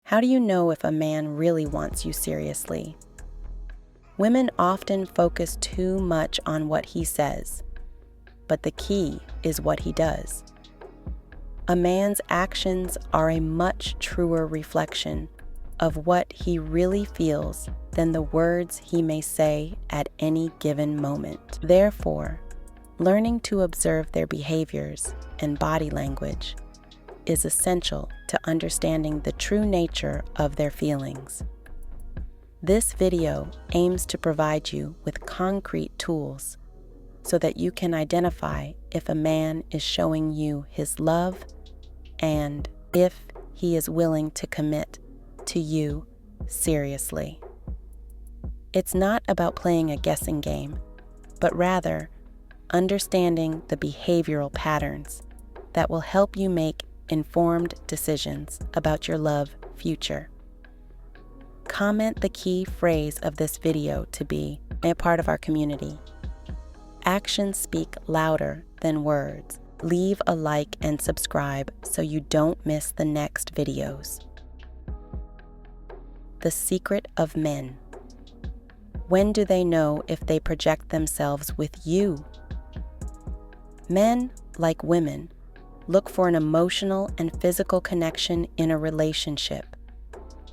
How do you know if a man really wants you seriously? Women often focus too much on what he says, but the key is what he does. A man's actions are a much truer reflection of what he really feels than the words he may say at any given moment. Therefore, learning to observe their behaviors and body language is essential to understanding the true nature of their feelings. This video aims to provide you with concrete tools so that you can identify if a man is showing you his love and if he is willing to commit to you seriously. It's not about playing a guessing game, but rather understanding the behavioral patterns that will help you make informed decisions about your love future. Comment the key phrase of this video to be a part of our community. Actions speak louder than words. Leave a like and subscribe so you don't miss the next videos. The secret of men. When do they know if they project themselves with you? Men, like women, look for an emotional and physical connection in a relationship.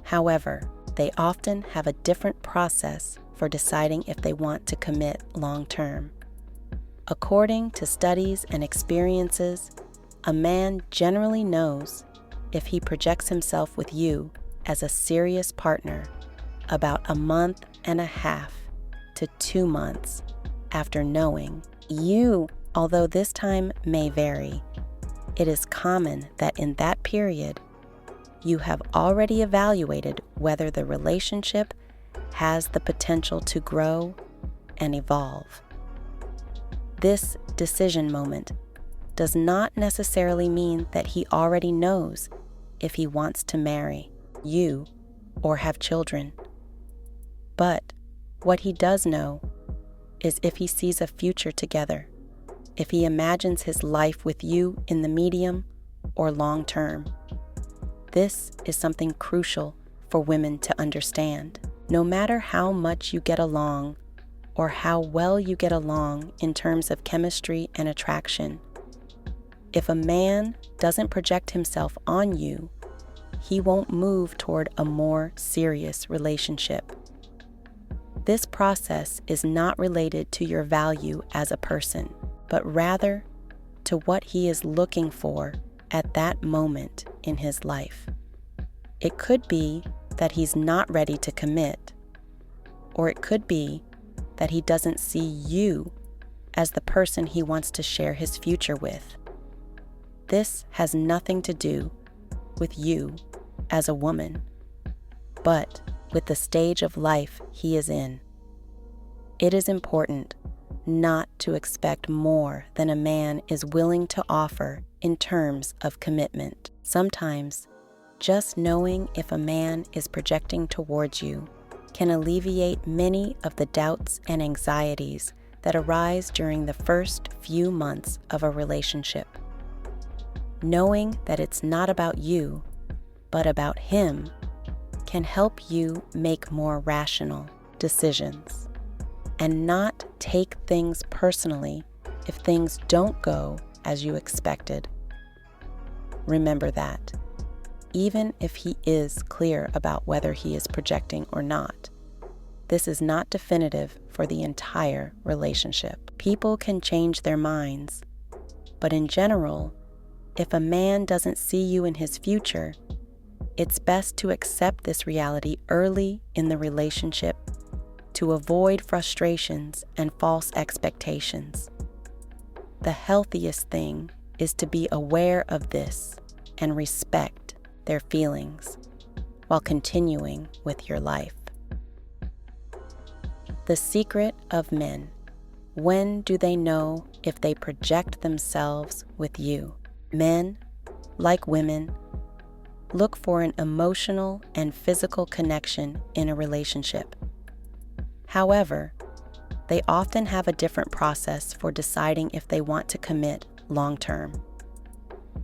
However, they often have a different process for deciding if they want to commit long-term. According to studies and experiences, a man generally knows if he projects himself with you as a serious partner about a month and a half to 2 months after knowing you. Although this time may vary, it is common that in that period, you have already evaluated whether the relationship has the potential to grow and evolve. This decision moment does not necessarily mean that he already knows if he wants to marry you or have children. But what he does know is if he sees a future together, if he imagines his life with you in the medium or long term. This is something crucial for women to understand. No matter how much you get along or how well you get along in terms of chemistry and attraction, if a man doesn't project himself on you, he won't move toward a more serious relationship. This process is not related to your value as a person, but rather to what he is looking for at that moment in his life. It could be that he's not ready to commit, or it could be that he doesn't see you as the person he wants to share his future with. This has nothing to do with you as a woman, but with the stage of life he is in. It is important not to expect more than a man is willing to offer in terms of commitment. Sometimes, just knowing if a man is projecting towards you can alleviate many of the doubts and anxieties that arise during the first few months of a relationship. Knowing that it's not about you, but about him, can help you make more rational decisions and not take things personally if things don't go as you expected. Remember that, even if he is clear about whether he is projecting or not, this is not definitive for the entire relationship. People can change their minds, but in general, if a man doesn't see you in his future, it's best to accept this reality early in the relationship to avoid frustrations and false expectations. The healthiest thing is to be aware of this and respect their feelings while continuing with your life. The secret of men. When do they know if they project themselves with you? Men, like women, look for an emotional and physical connection in a relationship. However, they often have a different process for deciding if they want to commit long term.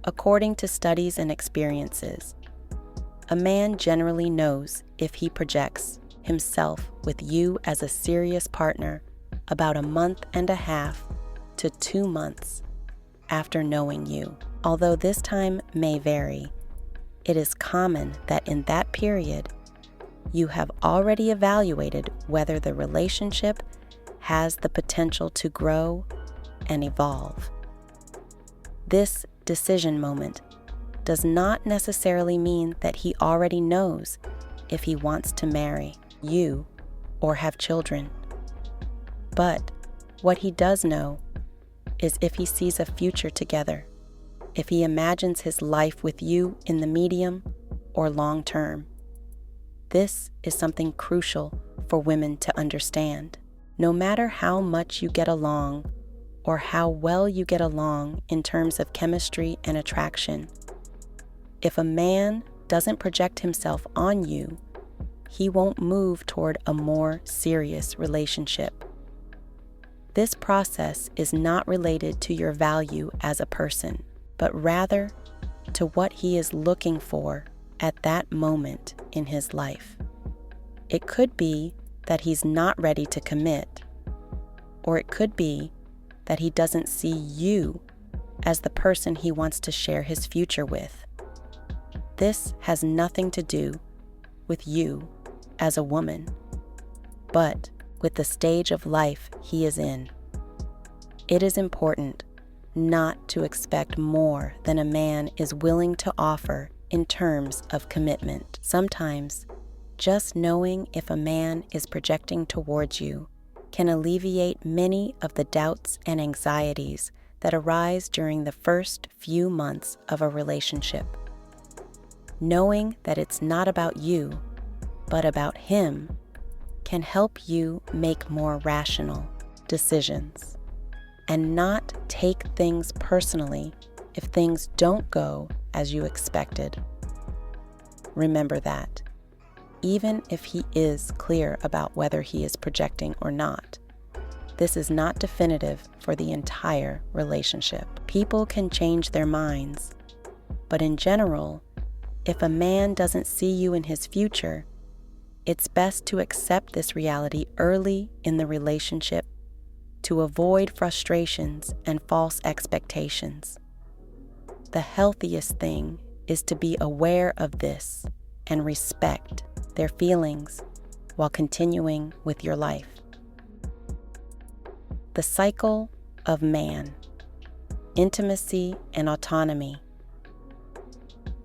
According to studies and experiences, A man generally knows if he projects himself with you as a serious partner about a month and a half to 2 months after knowing you. Although this time may vary, it is common that in that period, you have already evaluated whether the relationship has the potential to grow and evolve. This decision moment does not necessarily mean that he already knows if he wants to marry you or have children. But what he does know is if he sees a future together, if he imagines his life with you in the medium or long term. This is something crucial for women to understand. No matter how much you get along or how well you get along in terms of chemistry and attraction, if a man doesn't project himself on you, he won't move toward a more serious relationship. This process is not related to your value as a person, but rather to what he is looking for at that moment in his life. It could be that he's not ready to commit, or it could be that he doesn't see you as the person he wants to share his future with. This has nothing to do with you as a woman, but with the stage of life he is in. It is important not to expect more than a man is willing to offer in terms of commitment. Sometimes, just knowing if a man is projecting towards you can alleviate many of the doubts and anxieties that arise during the first few months of a relationship. Knowing that it's not about you, but about him, can help you make more rational decisions and not take things personally if things don't go as you expected. Remember that, even if he is clear about whether he is projecting or not, this is not definitive for the entire relationship. People can change their minds, but in general, if a man doesn't see you in his future, it's best to accept this reality early in the relationship to avoid frustrations and false expectations. The healthiest thing is to be aware of this and respect their feelings while continuing with your life. The cycle of man, intimacy and autonomy.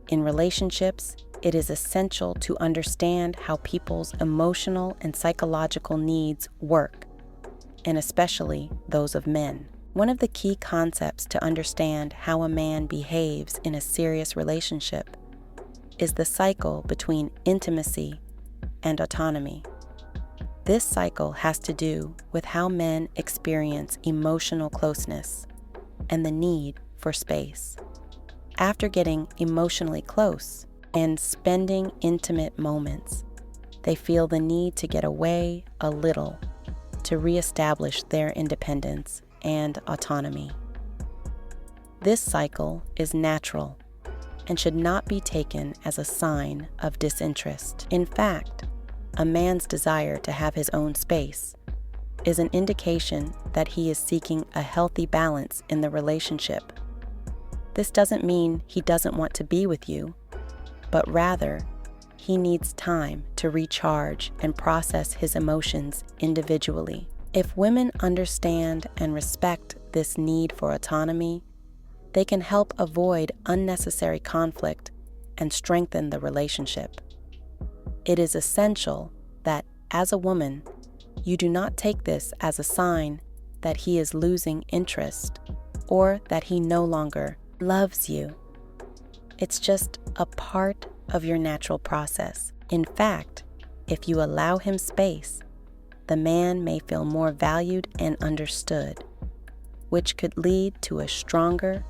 In relationships, it is essential to understand how people's emotional and psychological needs work, and especially those of men. One of the key concepts to understand how a man behaves in a serious relationship is the cycle between intimacy and autonomy. This cycle has to do with how men experience emotional closeness and the need for space. After getting emotionally close and spending intimate moments, they feel the need to get away a little to reestablish their independence and autonomy. This cycle is natural and should not be taken as a sign of disinterest. In fact, a man's desire to have his own space is an indication that he is seeking a healthy balance in the relationship. This doesn't mean he doesn't want to be with you, but rather, he needs time to recharge and process his emotions individually. If women understand and respect this need for autonomy, they can help avoid unnecessary conflict and strengthen the relationship. It is essential that, as a woman, you do not take this as a sign that he is losing interest or that he no longer loves you. It's just a part of your natural process. In fact, if you allow him space, the man may feel more valued and understood, which could lead to a stronger,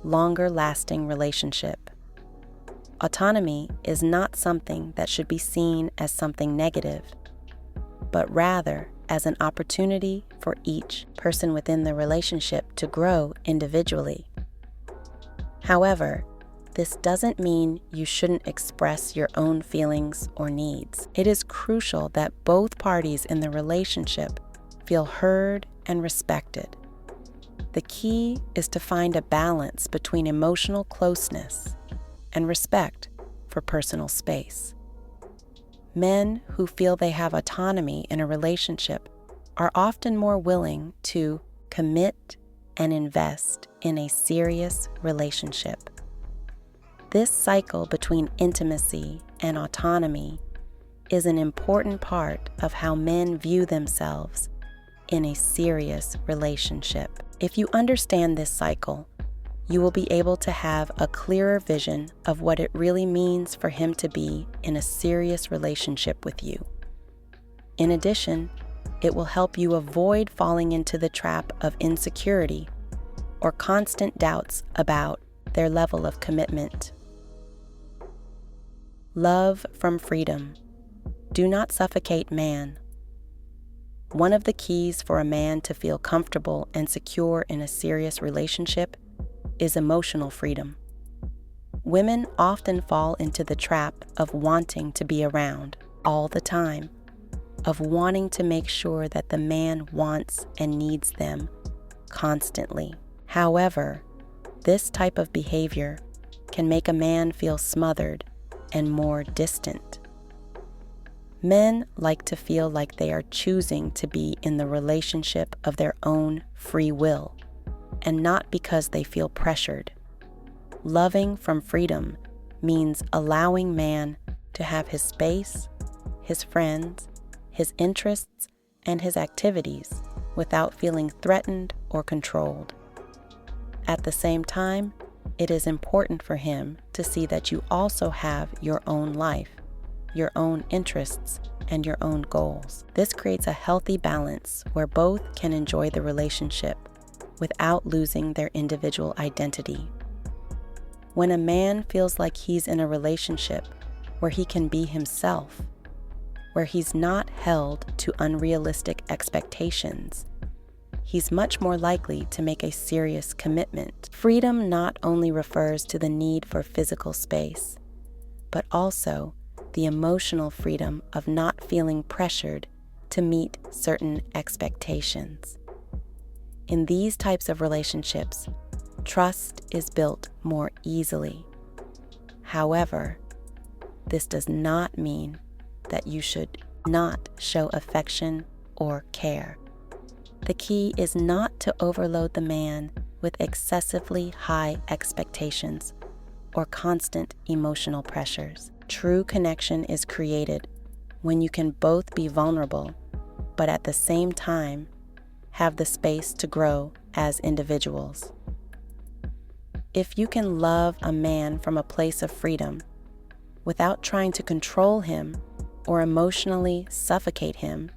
longer-lasting relationship. Autonomy is not something that should be seen as something negative, but rather as an opportunity for each person within the relationship to grow individually. However, this doesn't mean you shouldn't express your own feelings or needs. It is crucial that both parties in the relationship feel heard and respected. The key is to find a balance between emotional closeness and respect for personal space. Men who feel they have autonomy in a relationship are often more willing to commit and invest in a serious relationship. This cycle between intimacy and autonomy is an important part of how men view themselves in a serious relationship. If you understand this cycle, you will be able to have a clearer vision of what it really means for him to be in a serious relationship with you. In addition, it will help you avoid falling into the trap of insecurity or constant doubts about their level of commitment. Love from freedom. Do not suffocate man. One of the keys for a man to feel comfortable and secure in a serious relationship is emotional freedom. Women often fall into the trap of wanting to be around all the time, of wanting to make sure that the man wants and needs them constantly. However, this type of behavior can make a man feel smothered and more distant. Men like to feel like they are choosing to be in the relationship of their own free will, and not because they feel pressured. Loving from freedom means allowing man to have his space, his friends, his interests, and his activities without feeling threatened or controlled. At the same time, it is important for him to see that you also have your own life, your own interests, and your own goals. This creates a healthy balance where both can enjoy the relationship without losing their individual identity. When a man feels like he's in a relationship where he can be himself, where he's not held to unrealistic expectations, he's much more likely to make a serious commitment. Freedom not only refers to the need for physical space, but also the emotional freedom of not feeling pressured to meet certain expectations. In these types of relationships, trust is built more easily. However, this does not mean that you should not show affection or care. The key is not to overload the man with excessively high expectations or constant emotional pressures. True connection is created when you can both be vulnerable, but at the same time, have the space to grow as individuals. If you can love a man from a place of freedom without trying to control him or emotionally suffocate him,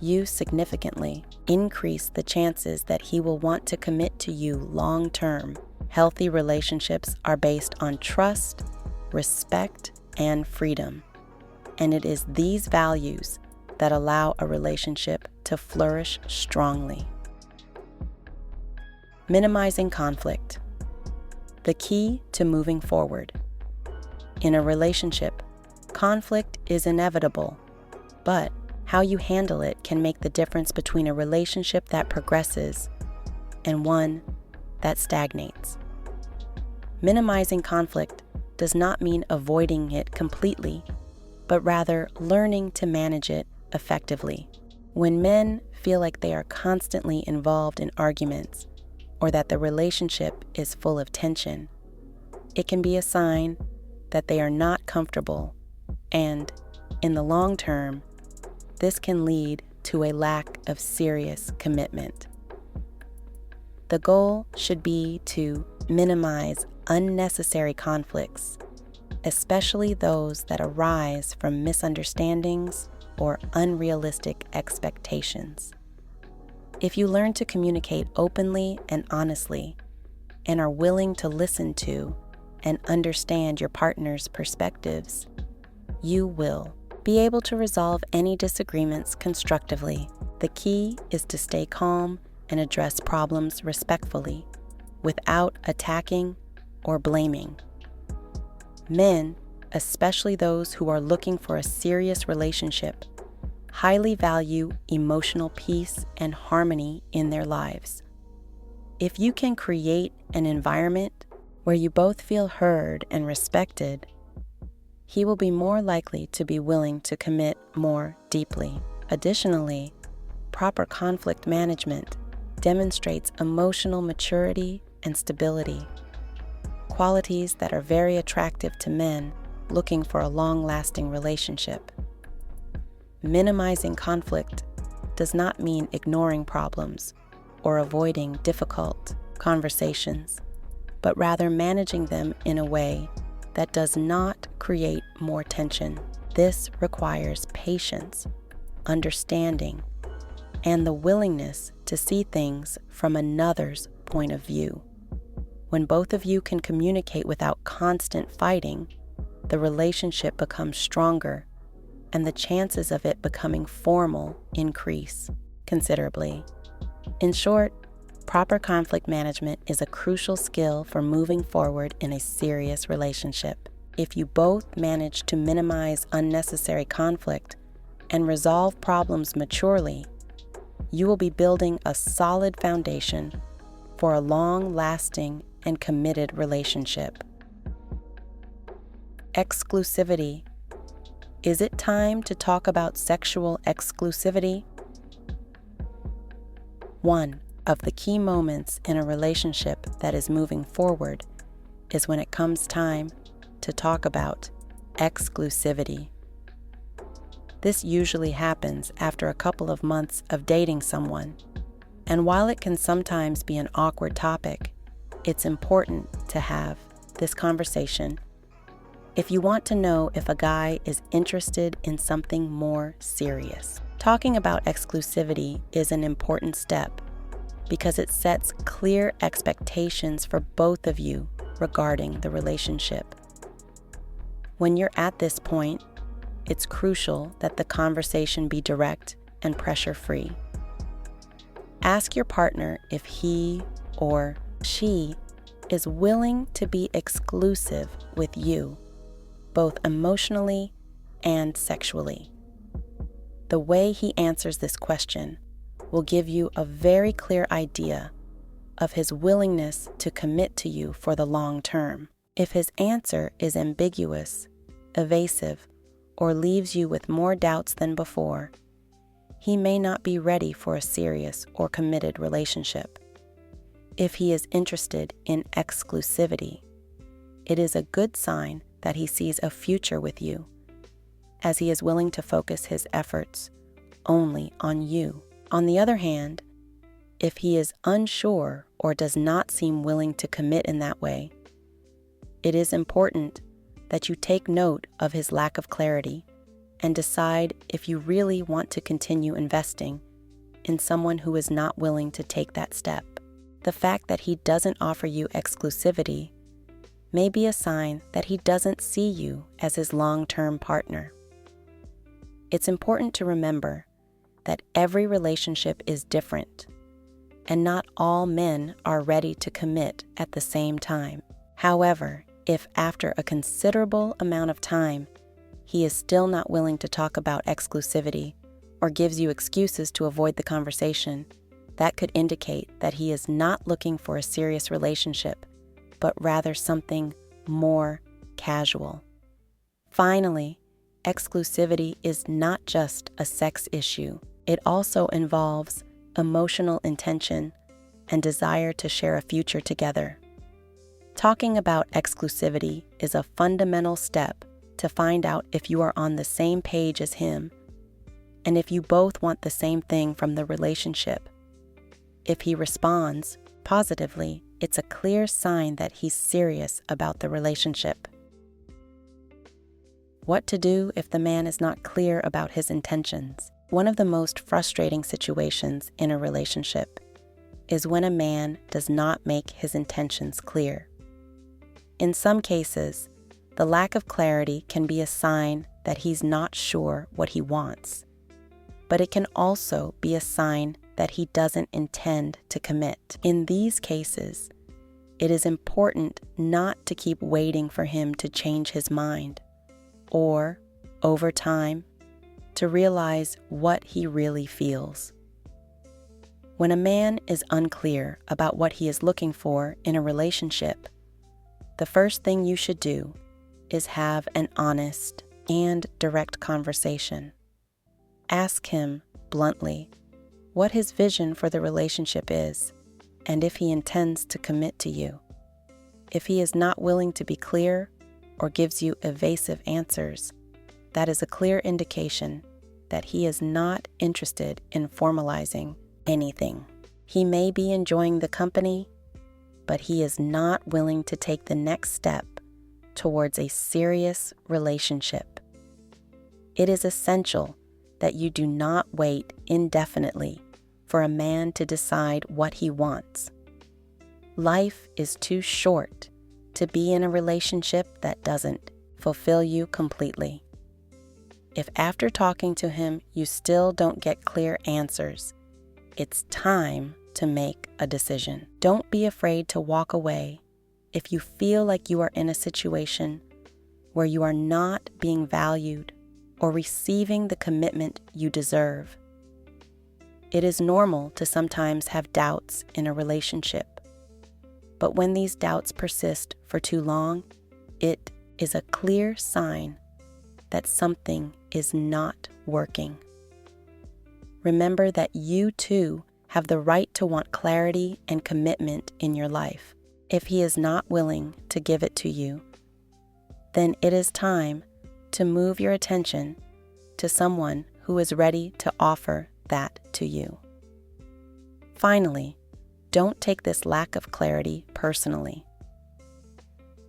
you significantly increase the chances that he will want to commit to you long term. Healthy relationships are based on trust, respect, and freedom, and it is these values that allow a relationship to flourish strongly. Minimizing conflict. The key to moving forward. In a relationship, conflict is inevitable, but how you handle it can make the difference between a relationship that progresses and one that stagnates. Minimizing conflict does not mean avoiding it completely, but rather learning to manage it effectively. When men feel like they are constantly involved in arguments or that the relationship is full of tension, it can be a sign that they are not comfortable, and in the long term, this can lead to a lack of serious commitment. The goal should be to minimize unnecessary conflicts, especially those that arise from misunderstandings or unrealistic expectations. If you learn to communicate openly and honestly, and are willing to listen to and understand your partner's perspectives, you will be able to resolve any disagreements constructively. The key is to stay calm and address problems respectfully, without attacking or blaming. Men, especially those who are looking for a serious relationship, highly value emotional peace and harmony in their lives. If you can create an environment where you both feel heard and respected, he will be more likely to be willing to commit more deeply. Additionally, proper conflict management demonstrates emotional maturity and stability, qualities that are very attractive to men looking for a long-lasting relationship. Minimizing conflict does not mean ignoring problems or avoiding difficult conversations, but rather managing them in a way that does not create more tension. This requires patience, understanding, and the willingness to see things from another's point of view. When both of you can communicate without constant fighting, the relationship becomes stronger, and the chances of it becoming formal increase considerably. In short, proper conflict management is a crucial skill for moving forward in a serious relationship. If you both manage to minimize unnecessary conflict and resolve problems maturely, you will be building a solid foundation for a long-lasting and committed relationship. Exclusivity. Is it time to talk about sexual exclusivity? One of the key moments in a relationship that is moving forward is when it comes time to talk about exclusivity. This usually happens after a couple of months of dating someone, and while it can sometimes be an awkward topic, it's important to have this conversation if you want to know if a guy is interested in something more serious. Talking about exclusivity is an important step because it sets clear expectations for both of you regarding the relationship. When you're at this point, it's crucial that the conversation be direct and pressure-free. Ask your partner if he or she is willing to be exclusive with you, both emotionally and sexually. The way he answers this question will give you a very clear idea of his willingness to commit to you for the long term. If his answer is ambiguous, evasive, or leaves you with more doubts than before, he may not be ready for a serious or committed relationship. If he is interested in exclusivity, it is a good sign that he sees a future with you, as he is willing to focus his efforts only on you. On the other hand, if he is unsure or does not seem willing to commit in that way, it is important that you take note of his lack of clarity and decide if you really want to continue investing in someone who is not willing to take that step. The fact that he doesn't offer you exclusivity may be a sign that he doesn't see you as his long-term partner. It's important to remember that every relationship is different, and not all men are ready to commit at the same time. However, if after a considerable amount of time, he is still not willing to talk about exclusivity or gives you excuses to avoid the conversation, that could indicate that he is not looking for a serious relationship, but rather something more casual. Finally, exclusivity is not just a sex issue. It also involves emotional intention and desire to share a future together. Talking about exclusivity is a fundamental step to find out if you are on the same page as him and if you both want the same thing from the relationship. If he responds positively, it's a clear sign that he's serious about the relationship. What to do if the man is not clear about his intentions? One of the most frustrating situations in a relationship is when a man does not make his intentions clear. In some cases, the lack of clarity can be a sign that he's not sure what he wants, but it can also be a sign that he doesn't intend to commit. In these cases, it is important not to keep waiting for him to change his mind, or, over time, to realize what he really feels. When a man is unclear about what he is looking for in a relationship, the first thing you should do is have an honest and direct conversation. Ask him bluntly what his vision for the relationship is, and if he intends to commit to you. If he is not willing to be clear or gives you evasive answers, that is a clear indication that he is not interested in formalizing anything. He may be enjoying the company, but he is not willing to take the next step towards a serious relationship. It is essential that you do not wait indefinitely for a man to decide what he wants. Life is too short to be in a relationship that doesn't fulfill you completely. If after talking to him you still don't get clear answers, it's time to make a decision. Don't be afraid to walk away if you feel like you are in a situation where you are not being valued or receiving the commitment you deserve. It is normal to sometimes have doubts in a relationship, but when these doubts persist for too long, it is a clear sign that something is not working. Remember that you too have the right to want clarity and commitment in your life. If he is not willing to give it to you, then it is time to move your attention to someone who is ready to offer that to you. Finally, don't take this lack of clarity personally.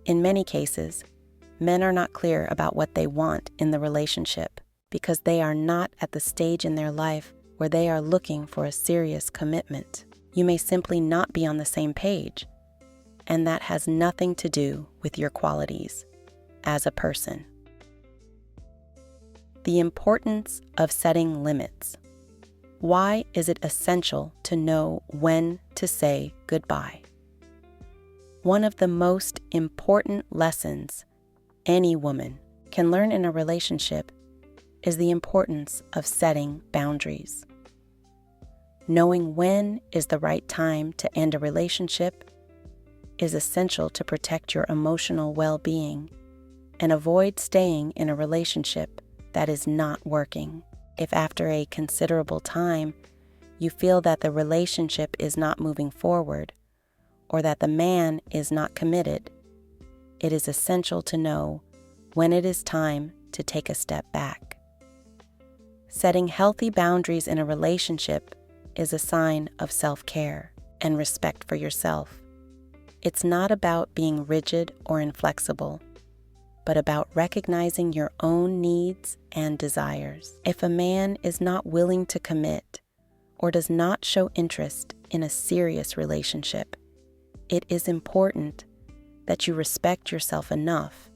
In many cases, men are not clear about what they want in the relationship because they are not at the stage in their life where they are looking for a serious commitment. You may simply not be on the same page, and that has nothing to do with your qualities as a person. The importance of setting limits. Why is it essential to know when to say goodbye? One of the most important lessons any woman can learn in a relationship is the importance of setting boundaries. Knowing when is the right time to end a relationship is essential to protect your emotional well-being and avoid staying in a relationship that is not working. If after a considerable time you feel that the relationship is not moving forward or that the man is not committed, it is essential to know when it is time to take a step back. Setting healthy boundaries in a relationship is a sign of self-care and respect for yourself. It's not about being rigid or inflexible, but about recognizing your own needs and desires. If a man is not willing to commit or does not show interest in a serious relationship, it is important that you respect yourself enough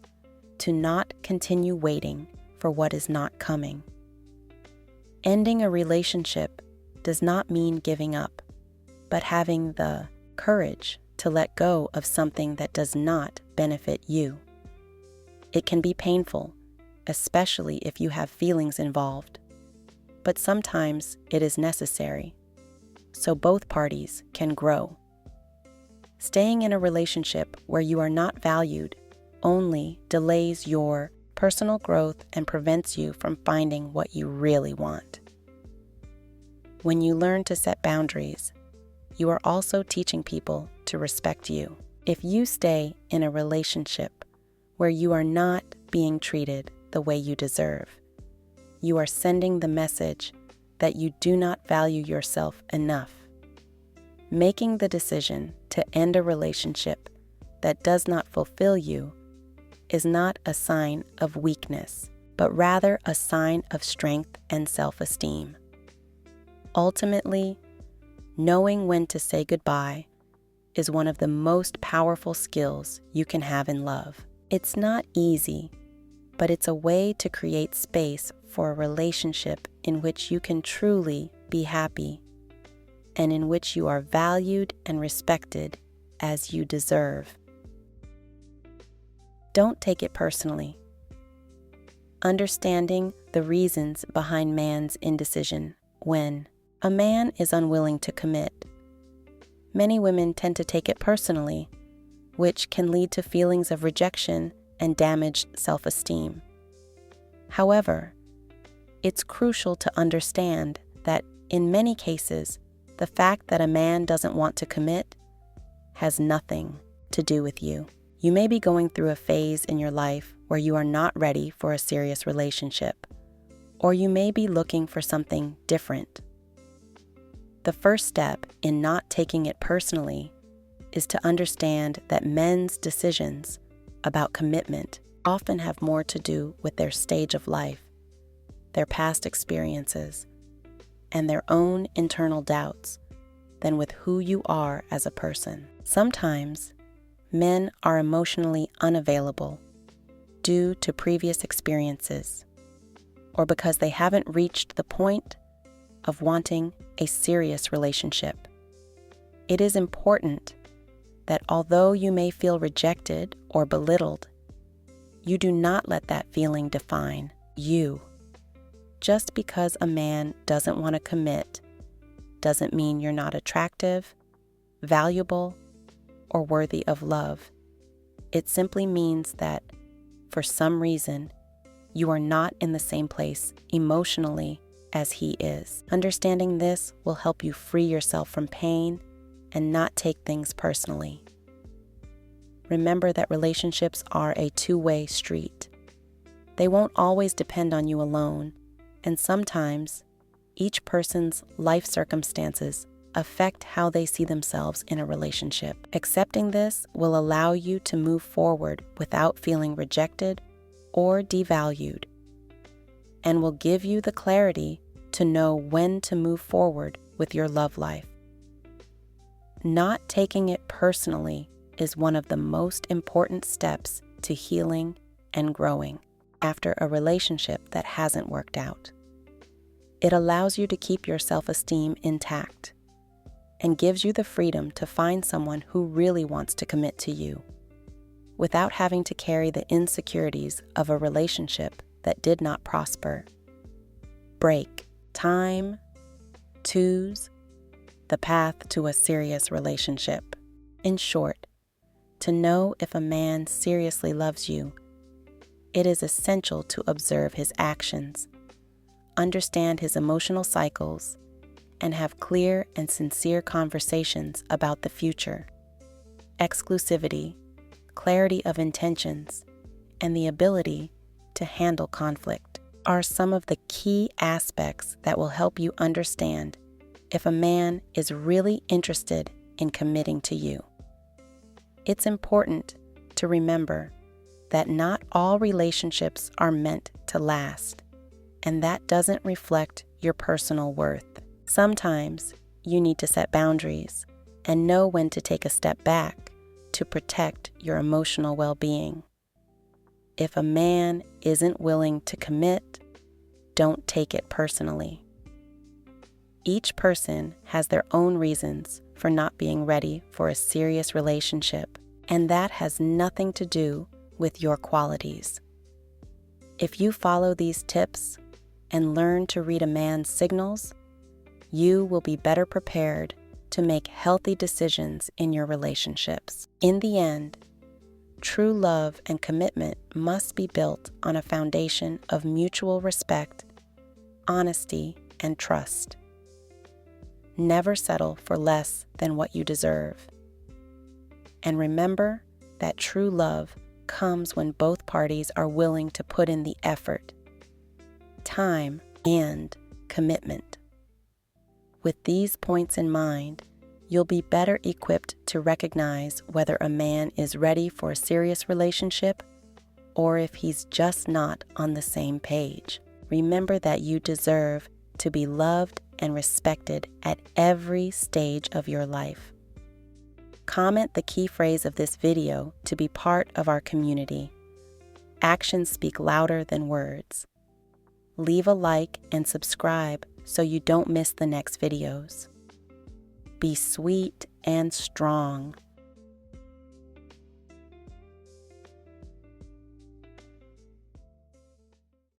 to not continue waiting for what is not coming. Ending a relationship does not mean giving up, but having the courage to let go of something that does not benefit you. It can be painful, especially if you have feelings involved, but sometimes it is necessary, so both parties can grow. Staying in a relationship where you are not valued only delays your personal growth and prevents you from finding what you really want. When you learn to set boundaries, you are also teaching people to respect you. If you stay in a relationship where you are not being treated the way you deserve, you are sending the message that you do not value yourself enough. Making the decision to end a relationship that does not fulfill you is not a sign of weakness, but rather a sign of strength and self-esteem. Ultimately, knowing when to say goodbye is one of the most powerful skills you can have in love. It's not easy, but it's a way to create space for a relationship in which you can truly be happy and in which you are valued and respected as you deserve. Don't take it personally. Understanding the reasons behind man's indecision when a man is unwilling to commit. Many women tend to take it personally, which can lead to feelings of rejection and damaged self-esteem. However, it's crucial to understand that in many cases, the fact that a man doesn't want to commit has nothing to do with you. You may be going through a phase in your life where you are not ready for a serious relationship, or you may be looking for something different. The first step in not taking it personally is to understand that men's decisions about commitment often have more to do with their stage of life, their past experiences, and their own internal doubts than with who you are as a person. Sometimes, men are emotionally unavailable due to previous experiences, or because they haven't reached the point of wanting a serious relationship. It is important that although you may feel rejected or belittled, you do not let that feeling define you. Just because a man doesn't want to commit doesn't mean you're not attractive, valuable, or worthy of love. It simply means that, for some reason, you are not in the same place emotionally as he is. Understanding this will help you free yourself from pain and not take things personally. Remember that relationships are a two-way street. They won't always depend on you alone, and sometimes each person's life circumstances affect how they see themselves in a relationship. Accepting this will allow you to move forward without feeling rejected or devalued, and will give you the clarity to know when to move forward with your love life. Not taking it personally is one of the most important steps to healing and growing after a relationship that hasn't worked out. It allows you to keep your self-esteem intact and gives you the freedom to find someone who really wants to commit to you without having to carry the insecurities of a relationship that did not prosper. Break, time, twos, the path to a serious relationship. In short, to know if a man seriously loves you, it is essential to observe his actions, understand his emotional cycles, and have clear and sincere conversations about the future. Exclusivity, clarity of intentions, and the ability to handle conflict are some of the key aspects that will help you understand if a man is really interested in committing to you. It's important to remember that not all relationships are meant to last, and that doesn't reflect your personal worth. Sometimes you need to set boundaries and know when to take a step back to protect your emotional well-being. If a man isn't willing to commit, don't take it personally. Each person has their own reasons for not being ready for a serious relationship, and that has nothing to do with your qualities. If you follow these tips and learn to read a man's signals, you will be better prepared to make healthy decisions in your relationships. In the end, true love and commitment must be built on a foundation of mutual respect, honesty, and trust. Never settle for less than what you deserve. And remember that true love comes when both parties are willing to put in the effort, time, and commitment. With these points in mind, you'll be better equipped to recognize whether a man is ready for a serious relationship or if he's just not on the same page. Remember that you deserve to be loved and respected at every stage of your life. Comment the key phrase of this video to be part of our community. Actions speak louder than words. Leave a like and subscribe so you don't miss the next videos. Be sweet and strong.